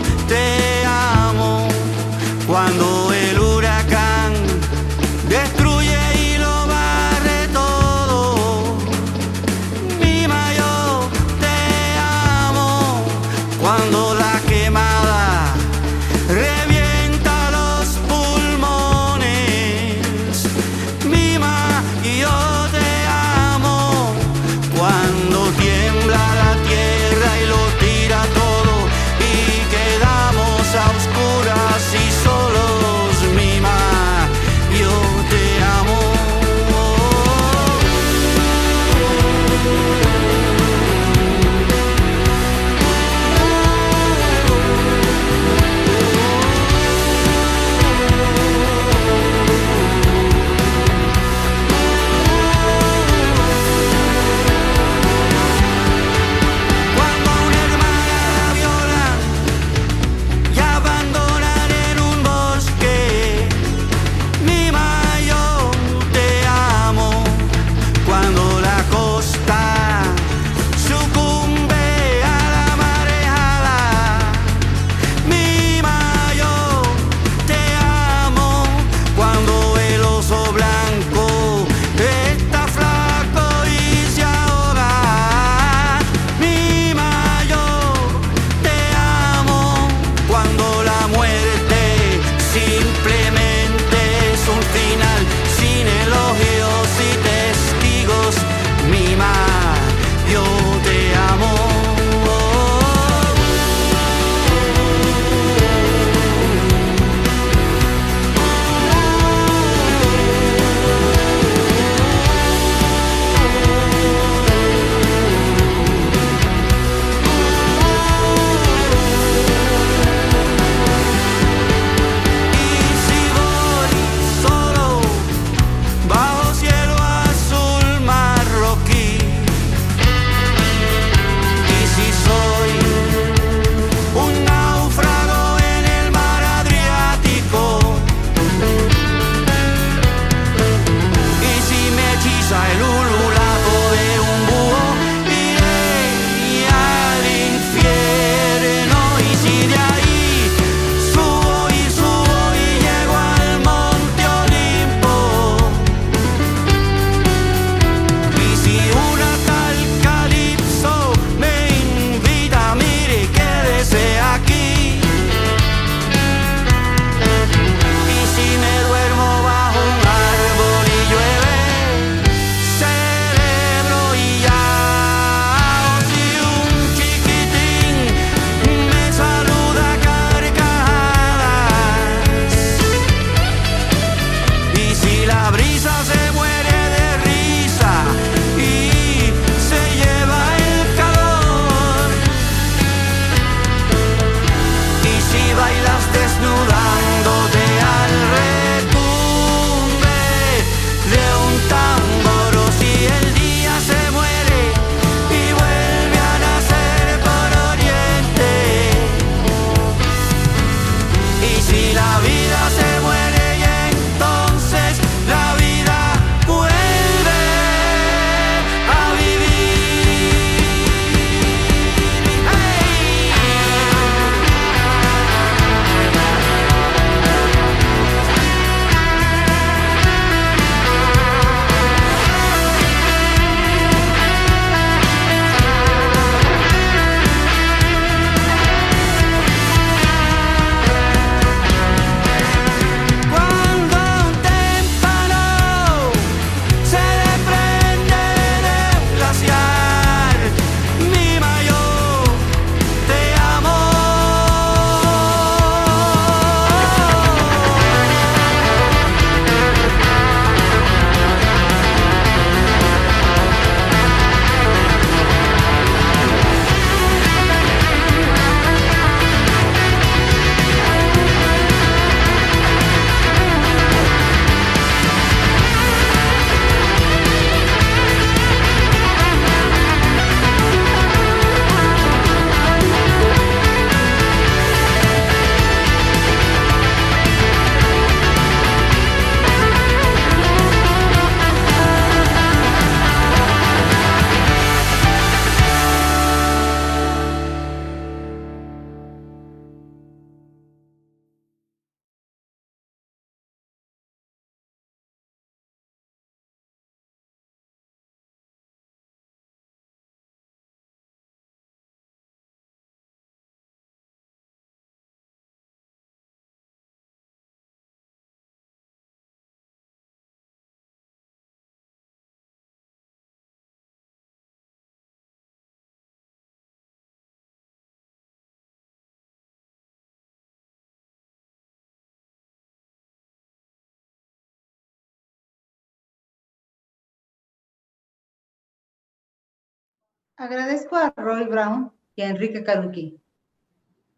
Agradezco a Roy Brown y a Enrique Caruqui.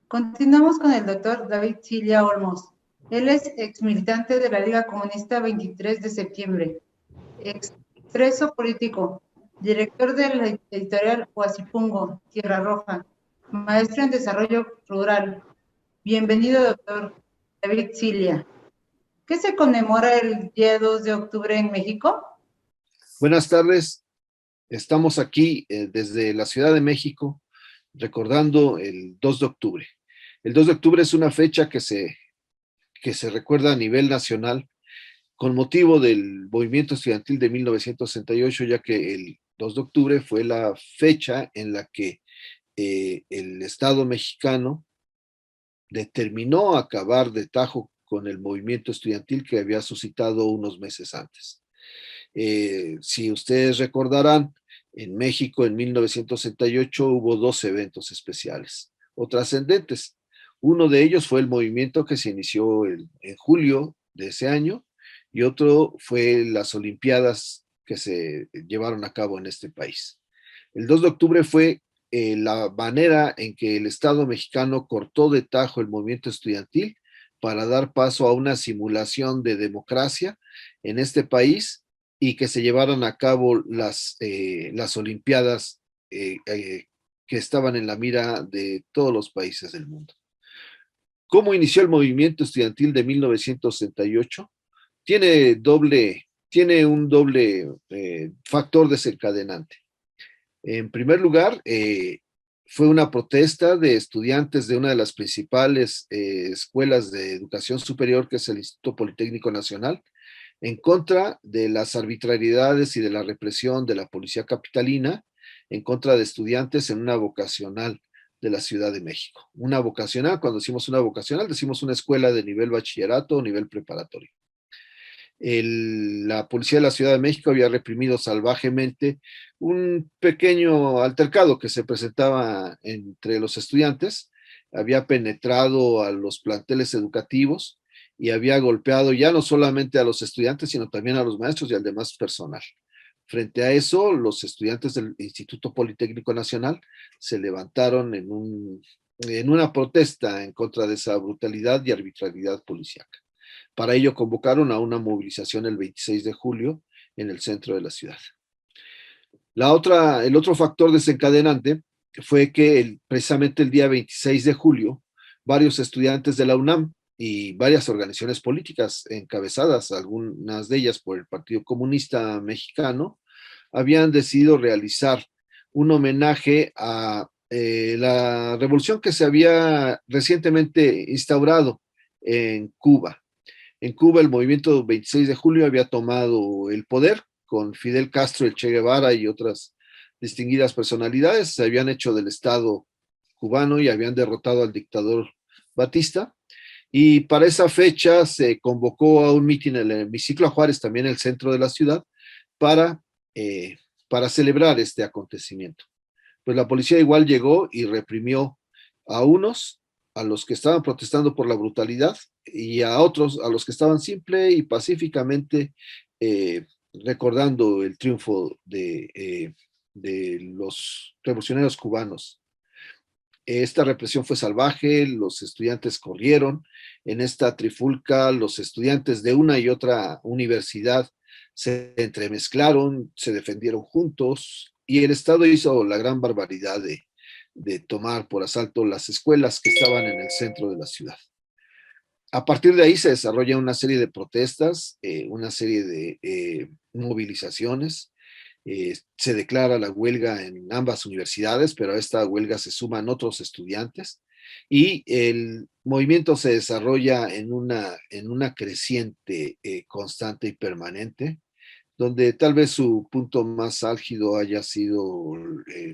Continuamos con el doctor David Cilia Olmos. Él es exmilitante de la Liga Comunista 23 de septiembre, expreso político, director de la editorial Huasipungo, Tierra Roja, maestro en desarrollo rural. Bienvenido, doctor David Cilia. ¿Qué se conmemora el día 2 de octubre en México? Buenas tardes. Estamos aquí desde la Ciudad de México recordando el 2 de octubre. El 2 de octubre es una fecha que se recuerda a nivel nacional con motivo del movimiento estudiantil de 1968, ya que el 2 de octubre fue la fecha en la que el Estado mexicano determinó acabar de tajo con el movimiento estudiantil que había suscitado unos meses antes. Si ustedes recordarán, en México en 1968 hubo dos eventos especiales o trascendentes. Uno de ellos fue el movimiento que se inició en julio de ese año y otro fue las Olimpiadas que se llevaron a cabo en este país. El 2 de octubre fue la manera en que el Estado mexicano cortó de tajo el movimiento estudiantil para dar paso a una simulación de democracia en este país y que se llevaran a cabo las Olimpiadas que estaban en la mira de todos los países del mundo. ¿Cómo inició el movimiento estudiantil de 1968? Tiene un doble factor desencadenante. En primer lugar, fue una protesta de estudiantes de una de las principales escuelas de educación superior, que es el Instituto Politécnico Nacional, en contra de las arbitrariedades y de la represión de la policía capitalina, en contra de estudiantes en una vocacional de la Ciudad de México. Una vocacional, cuando decimos una vocacional, decimos una escuela de nivel bachillerato o nivel preparatorio. La policía de la Ciudad de México había reprimido salvajemente un pequeño altercado que se presentaba entre los estudiantes, había penetrado a los planteles educativos y había golpeado ya no solamente a los estudiantes, sino también a los maestros y al demás personal. Frente a eso, los estudiantes del Instituto Politécnico Nacional se levantaron en una protesta en contra de esa brutalidad y arbitrariedad policíaca. Para ello convocaron a una movilización el 26 de julio en el centro de la ciudad. El otro factor desencadenante fue que precisamente el día 26 de julio, varios estudiantes de la UNAM y varias organizaciones políticas encabezadas, algunas de ellas por el Partido Comunista Mexicano, habían decidido realizar un homenaje a la revolución que se había recientemente instaurado en Cuba. En Cuba, el movimiento 26 de julio había tomado el poder con Fidel Castro, el Che Guevara y otras distinguidas personalidades. Se habían hecho del Estado cubano y habían derrotado al dictador Batista. Y para esa fecha se convocó a un mitin en el hemiciclo Juárez, también en el centro de la ciudad, para celebrar este acontecimiento. Pues la policía igual llegó y reprimió a unos, a los que estaban protestando por la brutalidad, y a otros, a los que estaban simple y pacíficamente recordando el triunfo de los revolucionarios cubanos. Esta represión fue salvaje, los estudiantes corrieron. En esta trifulca, los estudiantes de una y otra universidad se entremezclaron, se defendieron juntos, y el Estado hizo la gran barbaridad de tomar por asalto las escuelas que estaban en el centro de la ciudad. A partir de ahí se desarrolla una serie de protestas, una serie de movilizaciones. Se declara la huelga en ambas universidades, pero a esta huelga se suman otros estudiantes y el movimiento se desarrolla en una creciente constante y permanente, donde tal vez su punto más álgido haya sido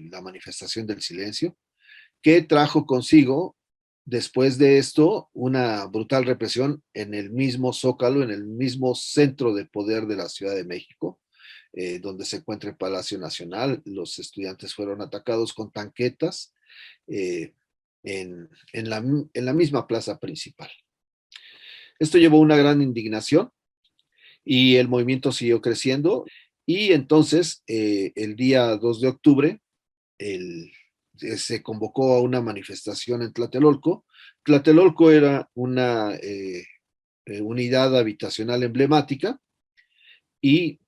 la manifestación del silencio, que trajo consigo, después de esto, una brutal represión en el mismo Zócalo, en el mismo centro de poder de la Ciudad de México, donde se encuentra el Palacio Nacional. Los estudiantes fueron atacados con tanquetas en la misma plaza principal. Esto llevó a una gran indignación y el movimiento siguió creciendo, y entonces el día 2 de octubre se convocó a una manifestación en Tlatelolco. Tlatelolco era una unidad habitacional emblemática y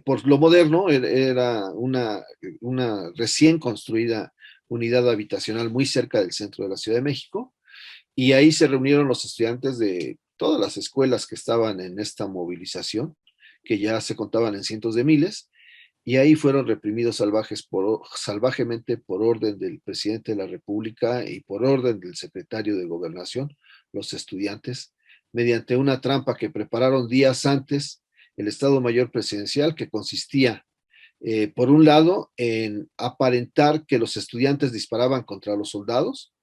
por lo moderno era una recién construida unidad habitacional muy cerca del centro de la Ciudad de México, y ahí se reunieron los estudiantes de todas las escuelas que estaban en esta movilización, que ya se contaban en cientos de miles, y ahí fueron reprimidos salvajemente por orden del presidente de la República y por orden del secretario de Gobernación, los estudiantes, mediante una trampa que prepararon días antes el Estado Mayor Presidencial, que consistía, por un lado, en aparentar que los estudiantes disparaban contra los soldados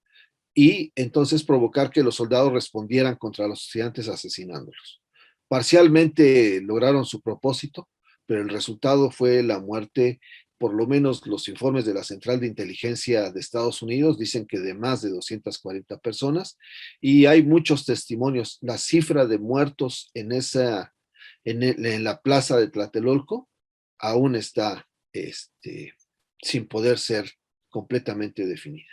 y entonces provocar que los soldados respondieran contra los estudiantes asesinándolos. Parcialmente lograron su propósito, pero el resultado fue la muerte. Por lo menos los informes de la Central de Inteligencia de Estados Unidos dicen que de más de 240 personas, y hay muchos testimonios. La cifra de muertos en la plaza de Tlatelolco aún está sin poder ser completamente definida,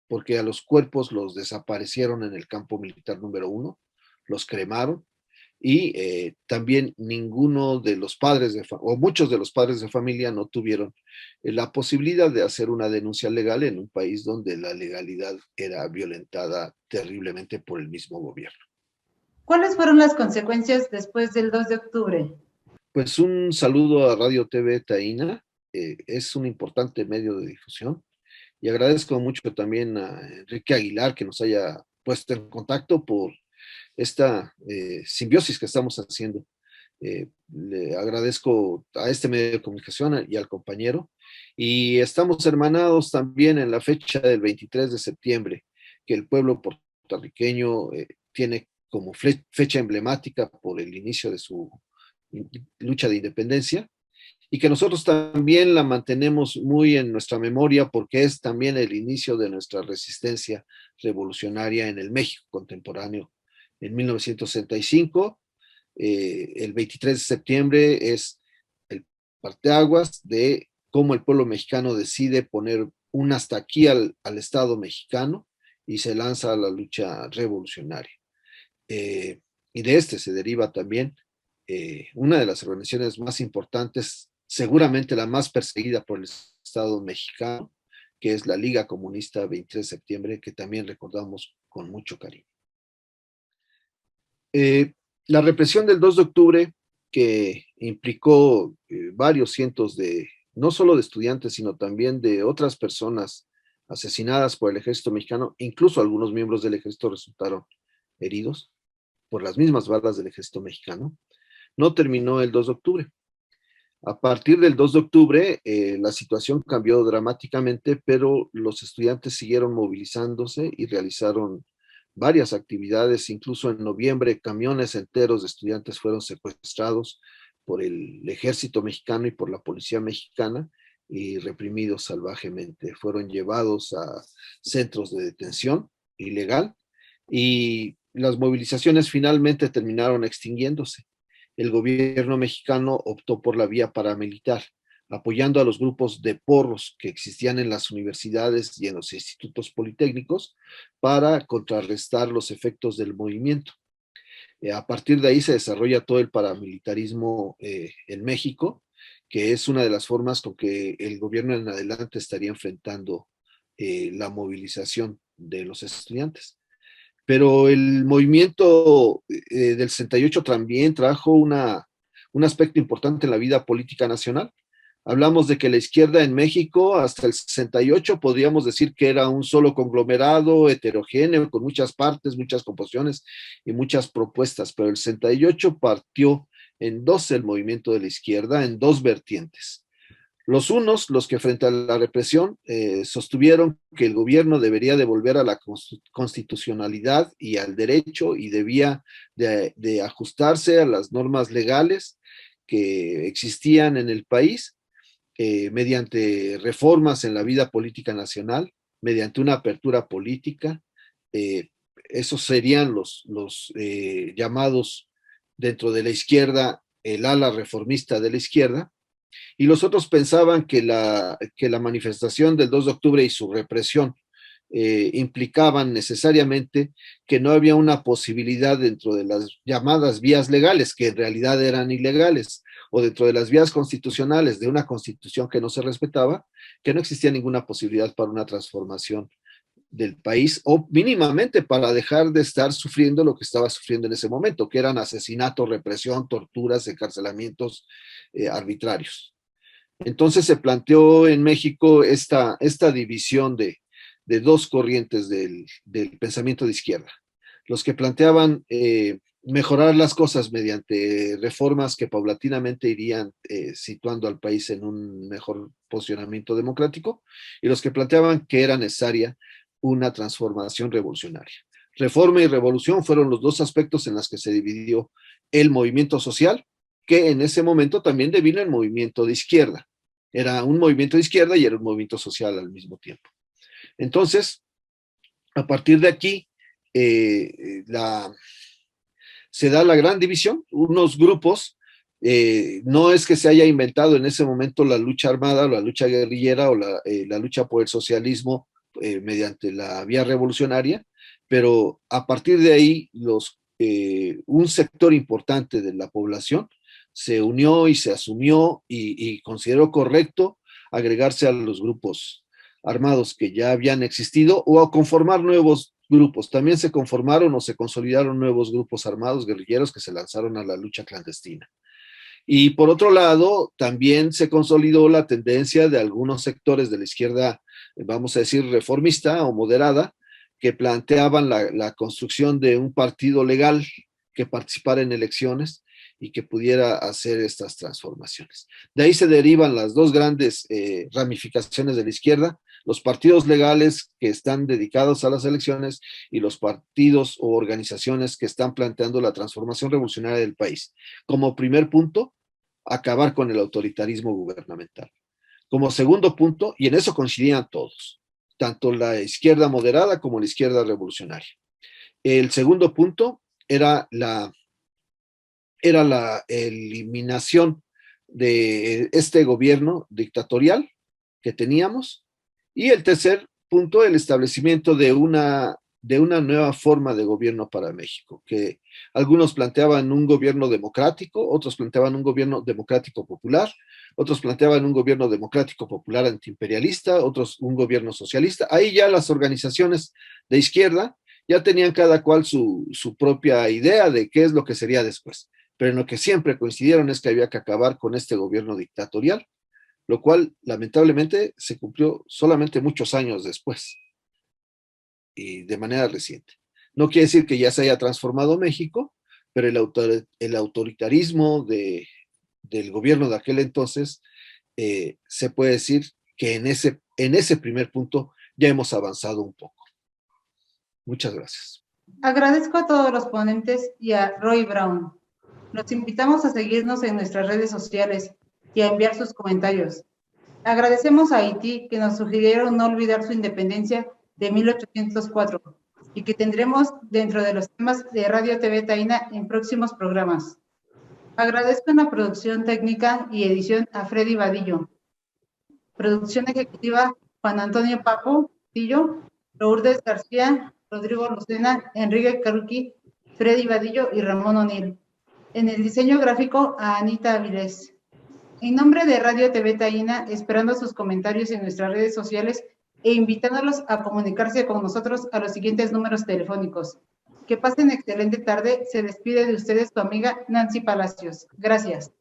porque a los cuerpos los desaparecieron en el campo militar número 1, los cremaron, y también ninguno de los padres o muchos de los padres de familia no tuvieron la posibilidad de hacer una denuncia legal en un país donde la legalidad era violentada terriblemente por el mismo gobierno. ¿Cuáles fueron las consecuencias después del 2 de octubre? Pues un saludo a Radio TV Taína, es un importante medio de difusión, y agradezco mucho también a Enrique Aguilar que nos haya puesto en contacto por esta simbiosis que estamos haciendo. Le agradezco a este medio de comunicación y al compañero, y estamos hermanados también en la fecha del 23 de septiembre, que el pueblo puertorriqueño tiene como fecha emblemática por el inicio de su lucha de independencia, y que nosotros también la mantenemos muy en nuestra memoria porque es también el inicio de nuestra resistencia revolucionaria en el México contemporáneo. En 1965, el 23 de septiembre es el parteaguas de cómo el pueblo mexicano decide poner un hasta aquí al Estado mexicano y se lanza a la lucha revolucionaria. Y de se deriva también una de las organizaciones más importantes, seguramente la más perseguida por el Estado mexicano, que es la Liga Comunista 23 de septiembre, que también recordamos con mucho cariño. La represión del 2 de octubre, que implicó varios cientos no solo de estudiantes, sino también de otras personas asesinadas por el ejército mexicano, incluso algunos miembros del ejército resultaron heridos por las mismas balas del ejército mexicano, no terminó el 2 de octubre. A partir del 2 de octubre, la situación cambió dramáticamente, pero los estudiantes siguieron movilizándose y realizaron varias actividades. Incluso en noviembre, camiones enteros de estudiantes fueron secuestrados por el ejército mexicano y por la policía mexicana y reprimidos salvajemente. Fueron llevados a centros de detención ilegal y las movilizaciones finalmente terminaron extinguiéndose. El gobierno mexicano optó por la vía paramilitar, apoyando a los grupos de porros que existían en las universidades y en los institutos politécnicos para contrarrestar los efectos del movimiento. A partir de ahí se desarrolla todo el paramilitarismo en México, que es una de las formas con que el gobierno en adelante estaría enfrentando la movilización de los estudiantes. Pero el movimiento del 68 también trajo un aspecto importante en la vida política nacional. Hablamos de que la izquierda en México hasta el 68 podríamos decir que era un solo conglomerado heterogéneo con muchas partes, muchas composiciones y muchas propuestas, pero el 68 partió en dos el movimiento de la izquierda, en dos vertientes. Los unos, los que frente a la represión sostuvieron que el gobierno debería devolver a la constitucionalidad y al derecho y debía de ajustarse a las normas legales que existían en el país mediante reformas en la vida política nacional, mediante una apertura política. Esos serían los llamados dentro de la izquierda, el ala reformista de la izquierda, y los otros pensaban que la manifestación del 2 de octubre y su represión implicaban necesariamente que no había una posibilidad dentro de las llamadas vías legales, que en realidad eran ilegales, o dentro de las vías constitucionales de una constitución que no se respetaba, que no existía ninguna posibilidad para una transformación del país, o mínimamente para dejar de estar sufriendo lo que estaba sufriendo en ese momento, que eran asesinatos, represión, torturas, encarcelamientos arbitrarios. Entonces se planteó en México esta división de dos corrientes del pensamiento de izquierda. Los que planteaban mejorar las cosas mediante reformas que paulatinamente irían situando al país en un mejor posicionamiento democrático, y los que planteaban que era necesaria una transformación revolucionaria. Reforma y revolución fueron los dos aspectos en los que se dividió el movimiento social, que en ese momento también devino el movimiento de izquierda. Era un movimiento de izquierda y era un movimiento social al mismo tiempo. Entonces, a partir de aquí, se da la gran división. Unos grupos, no es que se haya inventado en ese momento la lucha armada, o la lucha guerrillera, o la lucha por el socialismo mediante la vía revolucionaria, pero a partir de ahí un sector importante de la población se unió y se asumió y consideró correcto agregarse a los grupos armados que ya habían existido o a conformar nuevos grupos. También se conformaron o se consolidaron nuevos grupos armados guerrilleros que se lanzaron a la lucha clandestina. Y por otro lado, también se consolidó la tendencia de algunos sectores de la izquierda, vamos a decir, reformista o moderada, que planteaban la construcción de un partido legal que participara en elecciones y que pudiera hacer estas transformaciones. De ahí se derivan las dos grandes ramificaciones de la izquierda, los partidos legales que están dedicados a las elecciones y los partidos o organizaciones que están planteando la transformación revolucionaria del país. Como primer punto, acabar con el autoritarismo gubernamental. Como segundo punto, y en eso coincidían todos, tanto la izquierda moderada como la izquierda revolucionaria. El segundo punto era la eliminación de este gobierno dictatorial que teníamos, y el tercer punto, el establecimiento de una nueva forma de gobierno para México, que algunos planteaban un gobierno democrático, otros planteaban un gobierno democrático popular, otros planteaban un gobierno democrático popular antiimperialista, otros un gobierno socialista. Ahí ya las organizaciones de izquierda ya tenían cada cual su propia idea de qué es lo que sería después, pero en lo que siempre coincidieron es que había que acabar con este gobierno dictatorial, lo cual lamentablemente se cumplió solamente muchos años después y de manera reciente. No quiere decir que ya se haya transformado México, pero el autoritarismo del gobierno de aquel entonces se puede decir que en ese primer punto ya hemos avanzado un poco. Muchas gracias. Agradezco a todos los ponentes y a Roy Brown. Los invitamos a seguirnos en nuestras redes sociales y a enviar sus comentarios. Agradecemos a Haití que nos sugirieron no olvidar su independencia de 1804 y que tendremos dentro de los temas de Radio TV Taína en próximos programas. Agradezco en la producción técnica y edición a Freddy Vadillo. Producción ejecutiva Juan Antonio Papo Tillo, Lourdes García, Rodrigo Lucena, Enrique Caruqui, Freddy Vadillo y Ramón O'Neill. En el diseño gráfico a Anita Avilés. En nombre de Radio TV Taína, esperando sus comentarios en nuestras redes sociales e invitándolos a comunicarse con nosotros a los siguientes números telefónicos. Que pasen excelente tarde. Se despide de ustedes tu amiga Nancy Palacios. Gracias.